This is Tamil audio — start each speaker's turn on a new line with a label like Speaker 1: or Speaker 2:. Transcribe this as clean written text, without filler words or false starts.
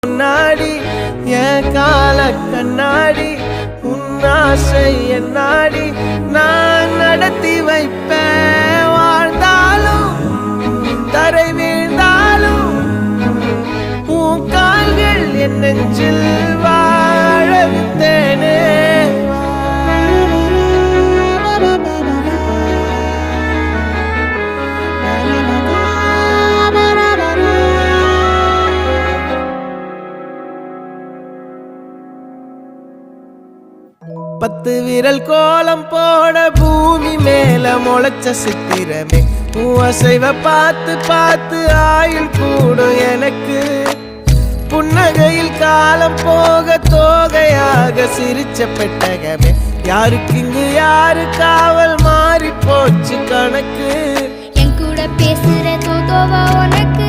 Speaker 1: நாடி என் கால கண்ணாடி உன்னாசை என் நாடி நான் நடத்தி வைப்பேன் வாழ்ந்தாலும் தரை வீழ்ந்தாலும் உன் கால்கள் என் நெஞ்சில் வாழ விட்டேனே பத்து விரல் கோலம் போட பூமி மேல முளைச்ச சித்திரமே அசைவ பார்த்து பார்த்து ஆயுள் கூடும் எனக்கு புன்னகையில் காலம் போக தோகையாக சிரிச்ச பெட்டகமே யாருக்கு இங்கு யாரு காவல் மாறி போச்சு கணக்கு
Speaker 2: என் கூட பேசுற தோதோவா உனக்கு